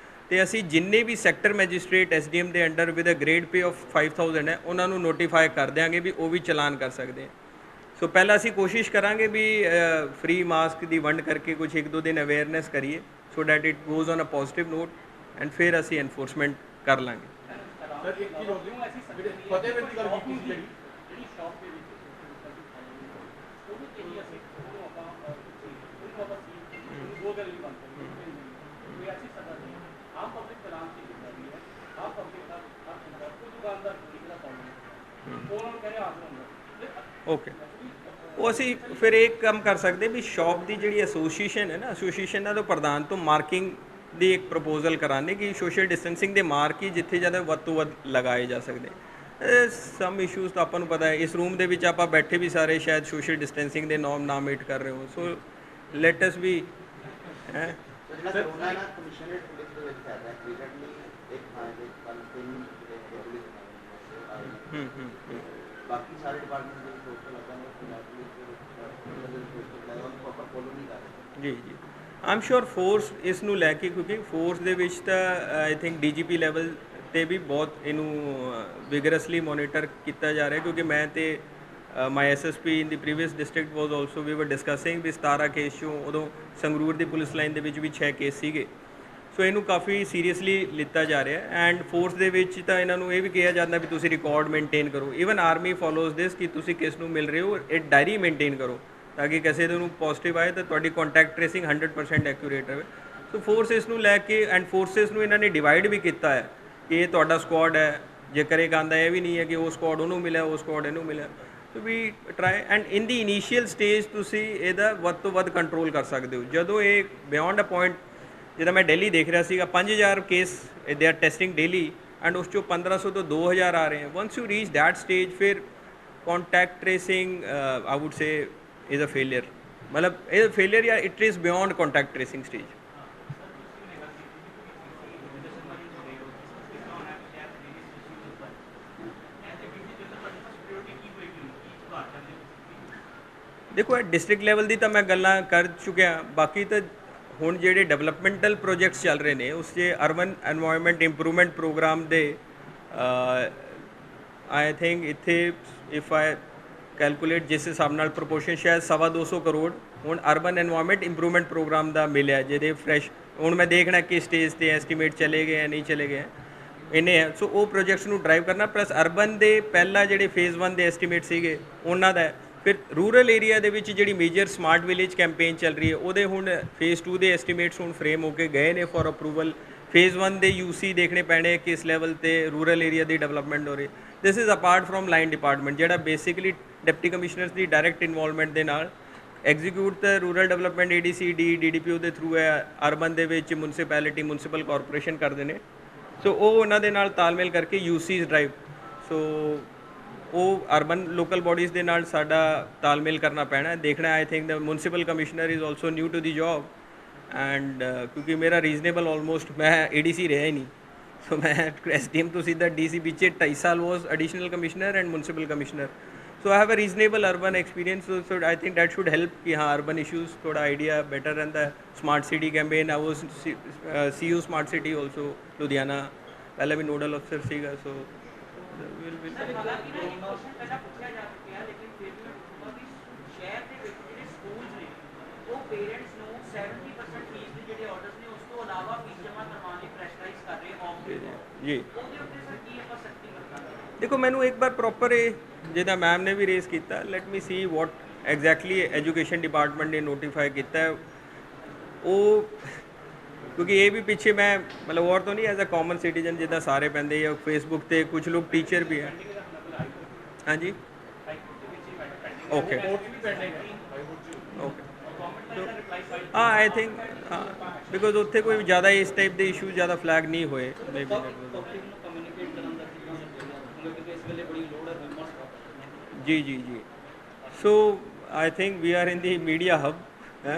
ਤੇ ਅਸੀਂ ਜਿੰਨੇ ਵੀ ਸੈਕਟਰ ਮੈਜਿਸਟ੍ਰੇਟ SDM ਦੇ under with a grade pay of 5000 ਹੈ ਉਹਨਾਂ ਨੂੰ ਨੋਟੀਫਾਈ ਕਰ ਦਿਆਂਗੇ ਵੀ ਉਹ ਵੀ ਚਲਾਨ ਕਰ ਸਕਦੇ ਸੋ ਪਹਿਲਾਂ ਅਸੀਂ ਕੋਸ਼ਿਸ਼ ਕਰਾਂਗੇ ਵੀ ਫ੍ਰੀ ਮਾਸਕ ਦੀ ਵੰਡ ਕਰਕੇ ਕੁਝ 1-2 ਦਿਨ ਅਵੇਅਰਨੈਸ ਕਰੀਏ so that it goes on a positive note and ਫਿਰ ਅਸੀਂ ਐਨਫੋਰਸਮੈਂਟ ਕਰ ਲਾਂਗੇ ਸਰ ਇੱਕ ਚੀਜ਼ ਹੋ ਗਈ ਜਿਹੜੇ ਫਤਿਹਵੀਰ ਦੀ ਗੱਲ ਕੀਤੀ ਸੀ ਜਿਹੜੀ ਸ਼ਾਪ ਦੇ ਵਿੱਚ ਉਹਨੂੰ ਚਾਹੀਏ ਅਸੀਂ ਉਹਨੂੰ ਆਪਾਂ ਉਹ ਗੱਲ ਨਹੀਂ ਬਣਦੀ ਕੋਈ ਐਸੀ ਸਜ਼ਾ ਨਹੀਂ ਆਮ ਪਬਲਿਕ ਚਲਾਨ ਕੀ ਹੁੰਦਾ ਵੀ ਹੈ ਆਮ ਪਬਲਿਕ ਦਾ ਹੱਕ ਹੁੰਦਾ ਕੋਈ ਦੁਕਾਨਦਾਰ ਠੀਕ ਦਾ ਕੰਮ ਉਹਨਾਂ ਨੂੰ ਕਹਿ ਰਿਹਾ ਹਾਜ਼ਰ ਹੁੰਦਾ ਓਕੇ ਉਹ ਅਸੀਂ ਫਿਰ ਇੱਕ ਕੰਮ ਕਰ ਸਕਦੇ ਵੀ ਸ਼ਾਪ ਦੀ ਜਿਹੜੀ ਐਸੋਸੀਏਸ਼ਨ ਹੈ ਨਾ ਐਸੋਸੀਏਸ਼ਨਾਂ ਦੇ ਪ੍ਰਧਾਨ ਤੋਂ ਮਾਰਕਿੰਗ ਦੀ ਇੱਕ ਪ੍ਰਪੋਜ਼ਲ ਕਰਾਣੇ ਕਿ ਸੋਸ਼ਲ ਡਿਸਟੈਂਸਿੰਗ ਦੇ ਮਾਰਕ ਹੀ ਜਿੱਥੇ ਜ਼ਿਆਦਾ ਵੱਧ ਤੋਂ ਵੱਧ ਲਗਾਏ ਜਾ ਸਕਦੇ ਸਮ ਇਸ਼ੂਜ਼ ਤਾਂ ਆਪਾਂ ਨੂੰ ਪਤਾ ਹੈ ਇਸ ਰੂਮ ਦੇ ਵਿੱਚ ਆਪਾਂ ਬੈਠੇ ਵੀ ਸਾਰੇ ਸ਼ਾਇਦ ਸੋਸ਼ਲ ਡਿਸਟੈਂਸਿੰਗ ਦੇ ਨੋਰਮ ਨਾ ਮੀਟ ਕਰ ਰਹੇ ਹੋ ਸੋ ਲੈਟ ਅਸ ਵੀ ਹੈ ਜਿਹੜਾ ਕਰੋਨਾ ਨਾਲ ਕਮਿਸ਼ਨਰੇਟ ਪੁਲਿਸ ਦੇ ਵਿੱਚ ਹੈ ਰੀਸੈਂਟਲੀ ਇੱਕ ਥਾਂ ਦੇ ਕੱਲ 3 ਪੁਲਿਸ ਬਾਕੀ ਸਾਰੇ ਡਿਪਾਰਟਮੈਂਟ ਦੇ ਸੋਸ਼ਲ ਲੱਗਾ ਨੇ ਪੰਜਾਬ ਪੁਲਿਸ ਦੇ ਪ੍ਰੋਪਰ ਫੋਲੋ ਨਹੀਂ ਕਰ ਰਹੇ ਜੀ ਜੀ ਆਮ ਸ਼ੋਰ ਫੋਰਸ ਇਸ ਨੂੰ ਲੈ ਕੇ, ਕਿਉਂਕਿ ਫੋਰਸ ਦੇ ਵਿੱਚ ਤਾਂ ਆਈ ਥਿੰਕ ਡੀਜੀਪੀ ਲੈਵਲ ਤੇ ਵੀ ਬਹੁਤ ਇਹਨੂੰ ਵਿਗਰਸਲੀ ਮੋਨੀਟਰ ਕੀਤਾ ਜਾ ਰਿਹਾ, ਕਿਉਂਕਿ ਮੈਂ ਤੇ ਮਾਈ ਐਸਐਸਪੀ ਇਨ ਦੀ ਪ੍ਰੀਵੀਅਸ ਡਿਸਟ੍ਰਿਕਟ ਵਾਸ ਆਲਸੋ ਵੀ ਵਰ ਡਿਸਕਸਿੰਗ ਵੀ 17 ਕੇਸ ਚੋਂ ਉਦੋਂ ਸੰਗਰੂਰ ਦੀ ਪੁਲਿਸ ਲਾਈਨ ਦੇ ਵਿੱਚ ਵੀ 6 ਕੇਸ ਸੀਗੇ। ਸੋ ਇਹਨੂੰ ਕਾਫੀ ਸੀਰੀਅਸਲੀ ਲਿੱਤਾ ਜਾ ਰਿਹਾ ਐਂਡ ਫੋਰਸ ਦੇ ਵਿੱਚ ਤਾਂ ਇਹਨਾਂ ਨੂੰ ਇਹ ਵੀ ਕਿਹਾ ਜਾਂਦਾ ਵੀ ਤੁਸੀਂ ਰਿਕਾਰਡ ਮੇਨਟੇਨ ਕਰੋ। ਈਵਨ ਆਰਮੀ ਫੋਲੋਜ਼ ਦਿਸ ਕਿ ਤੁਸੀਂ ਕਿਸ ਨੂੰ ਮਿਲ ਰਹੇ ਹੋ ਇਹ ਡਾਇਰੀ ਮੇਨਟੇਨ ਕਰੋ ਤਾਂ ਕਿ ਕਿਸੇ ਦੇ ਨੂੰ ਪੋਜ਼ਿਟਿਵ ਆਏ ਤਾਂ ਤੁਹਾਡੀ ਕੰਟੈਕਟ ਟ੍ਰੇਸਿੰਗ 100% ਐਕੂਰੇਟ ਰਹੇ। ਸੋ ਫੋਰਸ ਇਸ ਨੂੰ ਲੈ ਕੇ ਐਂਡ ਫੋਰਸਿਸ ਨੂੰ ਇਹਨਾਂ ਨੇ ਡਿਵਾਈਡ ਵੀ ਕੀਤਾ ਹੈ ਕਿ ਇਹ ਤੁਹਾਡਾ ਸਕੁਆਡ ਹੈ, ਜੇਕਰ ਇਹ ਕਹਿੰਦਾ ਇਹ ਵੀ ਨਹੀਂ ਹੈ ਕਿ ਉਹ ਸਕੁਆਡ ਉਹਨੂੰ ਮਿਲਿਆ ਉਹ ਸਕੁਆਡ ਇਹਨੂੰ ਮਿਲਿਆ। ਸੋ ਵੀ try and in the initial stage ਤੁਸੀਂ ਇਹਦਾ ਵੱਧ ਤੋਂ ਵੱਧ ਕੰਟਰੋਲ ਕਰ ਸਕਦੇ ਹੋ। ਜਦੋਂ ਇਹ ਬਿਯੋਂਡ ਅ ਪੁਆਇੰਟ, ਜਿੱਦਾਂ ਮੈਂ ਦਿੱਲੀ ਦੇਖ ਰਿਹਾ ਸੀਗਾ 5000 case they are testing daily and ਉਸ ਚੋਂ 1500 ਤੋਂ 2000 ਆ ਰਹੇ ਹੈ। ਵੰਸ ਯੂ ਰੀਚ ਦੈਟ ਸਟੇਜ ਫਿਰ contact tracing I would say is a failure, मतलब is a failure या it is beyond contact tracing stage। देखो डिस्ट्रिक्ट लेवल ਦੀ ਤਾਂ ਮੈਂ ਗੱਲਾਂ ਕਰ ਚੁੱਕਿਆ, ਬਾਕੀ ਤਾਂ ਹੁਣ ਜਿਹੜੇ ਡਿਵੈਲਪਮੈਂਟਲ ਪ੍ਰੋਜੈਕਟਸ ਚੱਲ ਰਹੇ ਨੇ ਉਸ 'ਚ ਅਰਬਨ ਐਨਵਾਇਰਨਮੈਂਟ ਇੰਪਰੂਵਮੈਂਟ ਪ੍ਰੋਗਰਾਮ ਦੇ ਆਈ ਥਿੰਕ ਇੱਥੇ ਇਫ ਆਈ ਕੈਲਕੂਲੇਟ ਜਿਸ ਹਿਸਾਬ ਨਾਲ ਪ੍ਰਪੋਰਸ਼ਨ ਸ਼ਾਇਦ 225 ਕਰੋੜ ਹੁਣ ਅਰਬਨ ਐਨਵਾਇਰਨਮੈਂਟ ਇੰਪਰੂਵਮੈਂਟ ਪ੍ਰੋਗਰਾਮ ਦਾ ਮਿਲਿਆ, ਜਿਹਦੇ ਫਰੈਸ਼ ਹੁਣ ਮੈਂ ਦੇਖਣਾ ਕਿ ਸਟੇਜ ਤੇ ਐਸਟੀਮੇਟ ਚਲੇ ਗਏ ਜਾਂ ਨਹੀਂ ਚਲੇ ਗਏ ਇੰਨੇ ਹੈ। ਸੋ ਉਹ ਪ੍ਰੋਜੈਕਟਸ ਨੂੰ ਡਰਾਈਵ ਕਰਨਾ ਪਲੱਸ ਅਰਬਨ ਦੇ ਪਹਿਲਾਂ ਜਿਹੜੇ ਫੇਜ਼ 1 ਦੇ ਐਸਟੀਮੇਟ ਸੀਗੇ ਉਹਨਾਂ ਦਾ, ਫਿਰ ਰੂਰਲ ਏਰੀਆ ਦੇ ਵਿੱਚ ਜਿਹੜੀ ਮੇਜਰ ਸਮਾਰਟ ਵਿਲੇਜ ਕੈਂਪੇਨ ਚੱਲ ਰਹੀ ਹੈ ਉਹਦੇ ਹੁਣ ਫੇਜ਼ 2 ਦੇ ਐਸਟੀਮੇਟਸ ਹੁਣ ਫਰੇਮ ਹੋ ਕੇ ਗਏ ਨੇ ਫॉर ਅਪਰੂਵਲ। ਫੇਜ਼ 1 ਦੇ ਯੂਸੀ ਦੇਖਣੇ ਪੈਣੇ ਕਿਸ ਲੈਵਲ ਤੇ ਰੂਰਲ ਏਰੀਆ ਦੀ ਡਿਵੈਲਪਮੈਂਟ ਹੋ ਰਹੀ। This is apart from line department ਜਿਹੜਾ ਬੇਸਿਕਲੀ ਡਿਪਟੀ ਕਮਿਸ਼ਨਰਸ ਦੀ ਡਾਇਰੈਕਟ ਇਨਵੋਲਵਮੈਂਟ ਦੇ ਨਾਲ ਐਗਜ਼ੀਕਿਊਟ ਤਾਂ ਰੂਰਲ ਡਿਵੈਲਪਮੈਂਟ ADC DDPO ਦੇ ਥਰੂ ਹੈ, ਅਰਬਨ ਦੇ ਵਿੱਚ ਮਿਊਨਿਸਪੈਲਿਟੀ ਮਿਊਨਿਸਪਲ ਕਾਰਪੋਰੇਸ਼ਨ ਕਰਦੇ ਨੇ। ਸੋ ਉਹ ਉਹਨਾਂ ਦੇ ਨਾਲ ਤਾਲਮੇਲ ਕਰਕੇ ਯੂਸੀਜ਼ ਡਰਾਈਵ, ਸੋ ਉਹ ਅਰਬਨ ਲੋਕਲ ਬੋਡੀਜ਼ ਦੇ ਨਾਲ ਸਾਡਾ ਤਾਲਮੇਲ ਕਰਨਾ ਪੈਣਾ ਦੇਖਣਾ। I think the municipal commissioner is also new to the job and ਕਿਉਂਕਿ ਮੇਰਾ ਰੀਜ਼ਨੇਬਲ ਆਲਮੋਸਟ ਮੈਂ ADC ਰਿਹਾ ਹੀ ਨਹੀਂ, ਸੋ ਮੈਂ SDM ਤੋਂ ਸਿੱਧਾ DC ਪਿੱਛੇ 2.5 ਸਾਲ was additional commissioner and municipal commissioner. So I have a reasonable urban experience, so I think that should help कि हाँ urban issues थोड़ा idea better रहता है। Smart city campaign I was CU smart city also Ludhiana पहले भी nodal officer सीगा, so will ਹਾਲਾਂਕਿ ਨਾ ਇੱਕ ਕੁਐਸਚਨ ਪਹਿਲਾਂ ਪੁੱਛਿਆ ਜਾ ਚੁੱਕਿਆ ਹੈ, ਲੇਕਿਨ ਫਿਰ ਵੀ ਮੈਂ ਪੁੱਛੂੰਗਾ ਵੀ ਸ਼ਹਿਰ ਦੇ ਵਿੱਚ ਜਿਹੜੇ ਸਕੂਲਸ ਨੇ ਉਹ ਪੇਰੈਂਟਸ ਨੂੰ 70% ਫੀਸ ਦੇ ਜਿਹੜੇ ਆਰਡਰਸ ਨੇ ਉਸ ਤੋਂ ਇਲਾਵਾ ਫੀਸ ਜਮ੍ਹਾਂ ਕਰਵਾਉਣ ਲਈ ਪ੍ਰੈਸ਼ਰਾਈਜ਼ ਕਰ ਰਹੇ ਆਫ जी। ਉਹਦੇ ਉੱਤੇ ਸਰ ਕੀ ਆਪਾਂ ਸਖਤੀ ਵਰਤਾਂਗੇ? देखो मैंने एक बार प्रॉपर जिदा मैम ने भी रेस किया, let me see what exactly education department ने नोटिफाई किया वो, क्योंकि ये भी पिछे मैं मतलब और तो नहीं एज अ कॉमन सिटीजन जिदा सारे पैंदे या फेसबुक पे कुछ लोग टीचर भी हैं। हाँ जी ओके ओके हाँ आई थिंक हाँ बिकॉज उत्थे कोई ज़्यादा इस टाइप के इशू ज़्यादा फ्लैग नहीं होए मे बी जी। So I think we are in the media hub है,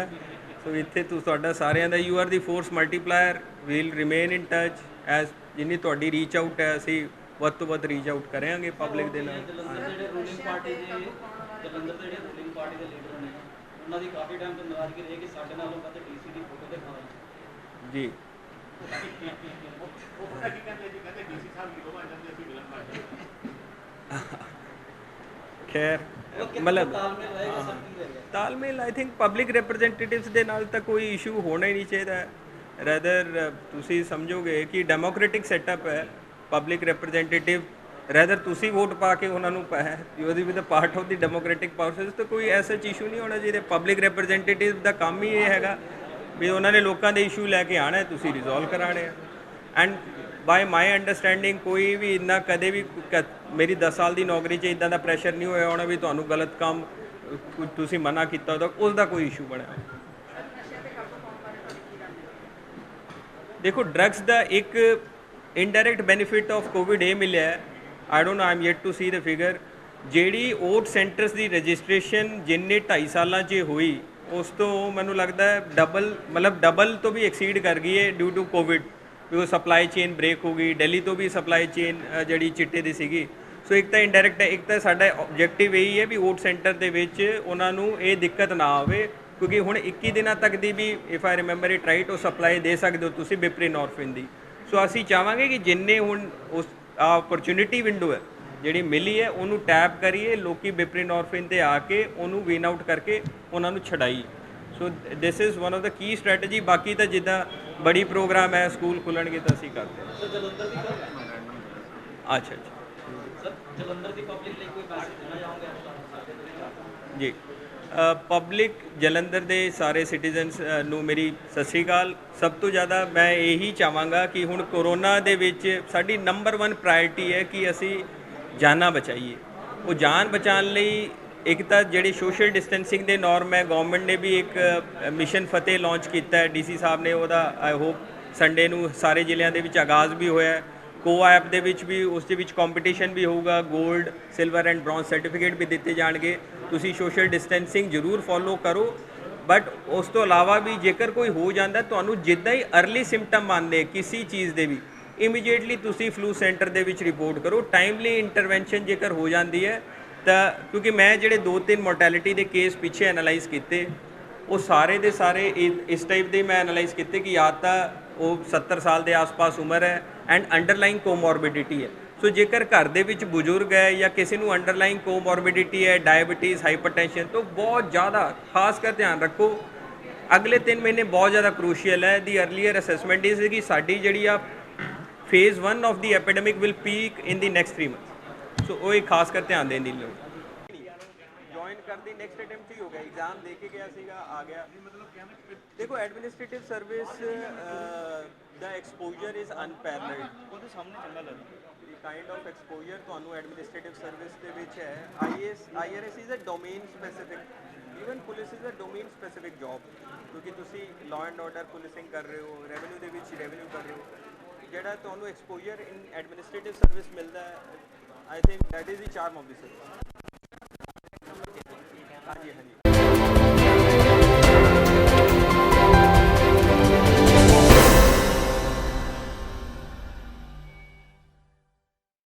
सो इत्थे तुहाडा सारिਆਂ ਦਾ you are the force multiplier, we'll remain in touch as जिन्नी तुहाडी रीच आउट है ਅਸੀਂ ਵੱਧ ਤੋਂ ਵੱਧ ਰੀਚ ਆਊਟ ਕਰਾਂਗੇ ਪਬਲਿਕ ਦੇ ਨਾਲ। ਜਿਹੜੇ ਰੂਲਿੰਗ ਪਾਰਟੀ ਦੇ ਜਲੰਧਰ ਦੇ ਜਿਹੜੇ ਰੂਲਿੰਗ ਪਾਰਟੀ ਦੇ ਲੀਡਰ ਨੇ ਉਹਨਾਂ ਦੀ ਕਾਫੀ ਟਾਈਮ ਤੋਂ ਨਾਰਾਜ਼ਗੀ ਰਹੀ ਕਿ ਸਾਡੇ ਨਾਲੋਂ ਵੱਧ DC ਦੀ ਫੋਟੋ ਦਿਖਾਓ ਜੀ। ਖੈਰ ਮਤਲਬ ਤਾਲਮੇਲ ਆਈ ਥਿੰਕ ਪਬਲਿਕ ਰਿਪਰੈਜ਼ੈਂਟੇਟਿਵਸ ਦੇ ਨਾਲ ਤਾਂ ਕੋਈ ਇਸ਼ੂ ਹੋਣਾ ਹੀ ਨਹੀਂ ਚਾਹੀਦਾ। ਰੈਦਰ ਤੁਸੀਂ ਸਮਝੋਗੇ ਕਿ ਡੈਮੋਕ੍ਰੈਟਿਕ ਸੈਟਅਪ ਹੈ, ਪਬਲਿਕ ਰਿਪਰੈਜ਼ੈਂਟੇਟਿਵ ਰੈਦਰ ਤੁਸੀਂ ਵੋਟ ਪਾ ਕੇ ਉਹਨਾਂ ਨੂੰ ਪਾਇਆ, ਯੂ ਵੀ ਦਾ part of the democratic process, ਤਾਂ ਕੋਈ ਐਸਾ ਇਸ਼ੂ ਨਹੀਂ ਹੋਣਾ ਚਾਹੀਦਾ। ਪਬਲਿਕ ਰਿਪਰੈਜ਼ੈਂਟੇਟਿਵ ਦਾ ਕੰਮ ਹੀ ਇਹ ਹੈਗਾ ਵੀ ਉਹਨਾਂ ਨੇ ਲੋਕਾਂ ਦੇ ਇਸ਼ੂ ਲੈ ਕੇ ਆਉਣਾ, ਤੁਸੀਂ ਰਿਜ਼ੋਲਵ ਕਰਾਉਣੇ ਆ। ਐਂਡ ਬਾਈ ਮਾਈ ਅੰਡਰਸਟੈਂਡਿੰਗ ਕੋਈ ਵੀ ਇੰਨਾ ਕਦੇ ਵੀ ਮੇਰੀ 10 ਸਾਲ ਦੀ ਨੌਕਰੀ 'ਚ ਇੱਦਾਂ ਦਾ ਪ੍ਰੈਸ਼ਰ ਨਹੀਂ ਹੋਇਆ ਹੋਣਾ ਵੀ ਤੁਹਾਨੂੰ ਗਲਤ ਕੰਮ ਤੁਸੀਂ ਮਨਾ ਕੀਤਾ ਉਹਦਾ ਉਸ ਦਾ ਕੋਈ ਇਸ਼ੂ ਬਣਿਆ। ਦੇਖੋ ਡਰੱਗਸ ਦਾ ਇੱਕ ਇਨਡਾਇਰੈਕਟ ਬੈਨੀਫਿਟ ਆਫ ਕੋਵਿਡ ਇਹ ਮਿਲਿਆ, I don't know I am yet to see the figure, ਜਿਹੜੀ ਓਟ ਸੈਂਟਰਸ ਦੀ ਰਜਿਸਟ੍ਰੇਸ਼ਨ ਜਿੰਨੇ 2.5 ਸਾਲਾਂ 'ਚ ਹੋਈ ਉਸ ਤੋਂ ਮੈਨੂੰ ਲੱਗਦਾ ਡਬਲ ਮਤਲਬ ਡਬਲ ਤੋਂ ਵੀ ਐਕਸੀਡ ਕਰ ਗਈ ਹੈ due to Covid, because supply chain break ਹੋ ਗਈ। ਦਿੱਲੀ ਤੋਂ ਵੀ ਸਪਲਾਈ ਚੇਨ ਜਿਹੜੀ ਚਿੱਟੇ ਦੀ ਸੀਗੀ। ਸੋ ਇੱਕ ਤਾਂ ਇੰਡਾਇਰੈਕਟ ਹੈ, ਇੱਕ ਤਾਂ ਸਾਡਾ ਆਬਜੈਕਟਿਵ ਇਹੀ ਹੈ ਵੀ ਓਟ ਸੈਂਟਰ ਦੇ ਵਿੱਚ ਉਹਨਾਂ ਨੂੰ ਇਹ ਦਿੱਕਤ ਨਾ ਆਵੇ, ਕਿਉਂਕਿ ਹੁਣ 21 ਦਿਨਾਂ ਤੱਕ ਦੀ ਵੀ if I remember it right ਉਹ ਸਪਲਾਈ ਦੇ ਸਕਦੇ ਹੋ ਤੁਸੀਂ ਬਿਪਰੀਨੋਰਫਿਨ ਦੀ। ਸੋ ਅਸੀਂ ਚਾਹਾਂਗੇ ਕਿ ਜਿੰਨੇ ਹੁਣ ਉਸ ਆਪਰਚੁਨਿਟੀ ਵਿੰਡੋ ਹੈ ਜਿਹੜੀ ਮਿਲੀ ਹੈ ਉਹਨੂੰ ਟੈਪ ਕਰੀਏ, ਲੋਕੀ ਬਿਪਰੀਨੋਰਫਿਨ ਤੇ ਆ ਕੇ ਉਹਨੂੰ ਵੀਨ ਆਊਟ ਕਰਕੇ ਉਹਨਾਂ ਨੂੰ ਛਡਾਈ। So this is one of the key strategy. ਬਾਕੀ ਤਾਂ ਜਿੱਦਾਂ ਬੜੀ ਪ੍ਰੋਗਰਾਮ ਹੈ, ਸਕੂਲ ਖੁੱਲਣਗੇ ਤਾਂ ਅਸੀਂ ਕਰਦੇ ਹਾਂ। ਸਰ ਜਲੰਧਰ ਦੀ ਅੱਛਾ ਸਰ ਜਲੰਧਰ ਦੀ ਪਬਲਿਕ ਲਈ ਕੋਈ ਮੈਸੇਜ ਦੇਣਾ ਚਾਹੋਗੇ ਆਪ? ਜੀ ਪਬਲਿਕ ਜਲੰਧਰ ਦੇ ਸਾਰੇ ਸਿਟੀਜ਼ਨਸ ਨੂੰ ਮੇਰੀ ਸਤਿ ਸ਼੍ਰੀ ਅਕਾਲ। ਸਭ ਤੋਂ ਜ਼ਿਆਦਾ ਮੈਂ ਇਹੀ ਚਾਹਾਂਗਾ ਕਿ ਹੁਣ ਕੋਰੋਨਾ ਦੇ ਵਿੱਚ ਸਾਡੀ ਨੰਬਰ 1 ਪ੍ਰਾਇਰਟੀ ਹੈ ਕਿ ਅਸੀਂ ਜਾਨਾਂ ਬਚਾਈਏ। ਉਹ ਜਾਨ ਬਚਾਉਣ ਲਈ ਇੱਕ ਤਾਂ ਜਿਹੜੇ ਸੋਸ਼ਲ ਡਿਸਟੈਂਸਿੰਗ ਦੇ ਨੋਰਮ ਹੈ, ਗਵਰਨਮੈਂਟ ਨੇ ਵੀ ਇੱਕ ਮਿਸ਼ਨ ਫਤਿਹ ਲਾਂਚ ਕੀਤਾ ਹੈ, ਡੀਸੀ ਸਾਹਿਬ ਨੇ ਉਹਦਾ ਆਈ ਹੋਪ ਸੰਡੇ ਨੂੰ ਸਾਰੇ ਜ਼ਿਲ੍ਹਿਆਂ ਦੇ ਵਿੱਚ ਆਗਾਜ਼ ਵੀ ਹੋਇਆ। ਕੋਆ ਐਪ ਦੇ ਵਿੱਚ ਵੀ ਉਸ ਦੇ ਵਿੱਚ ਕੰਪੀਟੀਸ਼ਨ ਵੀ ਹੋਊਗਾ, 골ਡ ਸਿਲਵਰ ਐਂਡ ਬ੍ਰੌਂਜ਼ ਸਰਟੀਫਿਕੇਟ ਵੀ ਦਿੱਤੇ ਜਾਣਗੇ। ਤੁਸੀਂ ਸੋਸ਼ਲ ਡਿਸਟੈਂਸਿੰਗ ਜ਼ਰੂਰ ਫੋਲੋ ਕਰੋ। ਬਟ ਉਸ ਤੋਂ ਇਲਾਵਾ ਵੀ ਜੇਕਰ ਕੋਈ ਹੋ ਜਾਂਦਾ ਤੁਹਾਨੂੰ ਜਿੱਦਾਂ ਹੀ ਅਰਲੀ ਸਿੰਪਟਮ ਆਉਂਦੇ ਕਿਸੇ ਚੀਜ਼ ਦੇ ਵੀ ਇਮੀਡੀਏਟਲੀ ਤੁਸੀਂ ਫਲੂ ਸੈਂਟਰ ਦੇ ਵਿੱਚ ਰਿਪੋਰਟ ਕਰੋ। ਟਾਈਮਲੀ ਇੰਟਰਵੈਂਸ਼ਨ ਜੇਕਰ ਹੋ ਜਾਂਦੀ ਹੈ ਤਾਂ ਕਿਉਂਕਿ ਮੈਂ ਜਿਹੜੇ 2-3 ਮੋਰਟੈਲਿਟੀ ਦੇ ਕੇਸ ਪਿੱਛੇ ਐਨਾਲਾਈਜ਼ ਕੀਤੇ ਉਹ ਸਾਰੇ ਦੇ ਸਾਰੇ ਇਸ ਟਾਈਪ ਦੇ ਮੈਂ ਐਨਾਲਾਈਜ਼ ਕੀਤੇ ਕਿ ਜਾਂ ਤਾਂ ਉਹ 70 ਸਾਲ ਦੇ ਆਸ-ਪਾਸ ਉਮਰ ਹੈ ਐਂਡ ਅੰਡਰਲਾਈਨ ਕੋਮੋਰਬਿਡਿਟੀ ਹੈ। ਸੋ ਜੇਕਰ ਘਰ ਦੇ ਵਿੱਚ ਬਜ਼ੁਰਗ ਹੈ ਜਾਂ ਕਿਸੇ ਨੂੰ ਅੰਡਰਲਾਈਨ ਕੋਮੋਰਬਿਡਿਟੀ ਹੈ, ਡਾਇਬੀਟੀਜ਼, ਹਾਈਪਰਟੈਂਸ਼ਨ, ਤਾਂ ਬਹੁਤ ਜ਼ਿਆਦਾ ਖਾਸ ਕਰ ਧਿਆਨ ਰੱਖੋ। ਅਗਲੇ 3 ਮਹੀਨੇ ਬਹੁਤ ਜ਼ਿਆਦਾ ਕ੍ਰੂਸ਼ੀਅਲ ਹੈ। ਦੀ ਅਰਲੀਅਰ ਅਸੈਸਮੈਂਟ ਇਸ ਕਿ ਸਾਡੀ ਜਿਹੜੀ ਆ phase 1 of the epidemic will peak in the next 3 month. So ਉਹ ਇੱਕ ਖਾਸ ਕਰ ਧਿਆਨ ਦੇਣ ਦੀ ਲੋੜ। ਜੁਆਇਨ ਕਰਦੀ ਨੈਕਸਟ ਅਟੈਂਪਟ ਹੀ ਹੋ ਗਿਆ, ਐਗਜ਼ਾਮ ਦੇ ਕੇ ਗਿਆ ਸੀਗਾ, ਆ ਗਿਆ। ਦੇਖੋ ਐਡਮਿਨਿਸਟ੍ਰੇਟਿਵ ਸਰਵਿਸ ਦਾ ਐਕਸਪੋਜ਼ਰ ਇਜ਼ ਅਨਪੈਰਲਡ। ਉਹਦੇ ਸਾਹਮਣੇ ਚੰਗਾ ਲੱਗਦਾ ਦੀ ਕਾਈਂਡ ਆਫ ਐਕਸਪੋਜ਼ਰ ਤੁਹਾਨੂੰ ਐਡਮਿਨਿਸਟ੍ਰੇਟਿਵ ਸਰਵਿਸ ਦੇ ਵਿੱਚ ਹੈ। IRS is a domain specific, even police is a domain specific job, ਕਿਉਂਕਿ ਤੁਸੀਂ ਲਾਅ ਐਂਡ ਆਰਡਰ ਪੁਲਿਸਿੰਗ ਕਰ ਰਹੇ ਹੋ, ਰੈਵਨਿਊ ਦੇ ਵਿੱਚ ਰੈਵਨਿਊ ਕਰ ਰਹੇ ਹੋ। ਜਿਹੜਾ ਤੁਹਾਨੂੰ ਐਕਸਪੋਜ਼ਰ ਇਨ ਐਡਮਿਨਿਸਟ੍ਰੇਟਿਵ ਸਰਵਿਸ ਮਿਲਦਾ ਹੈ, I think that is the charm of the service. ਹਾਂਜੀ ਹਾਂਜੀ।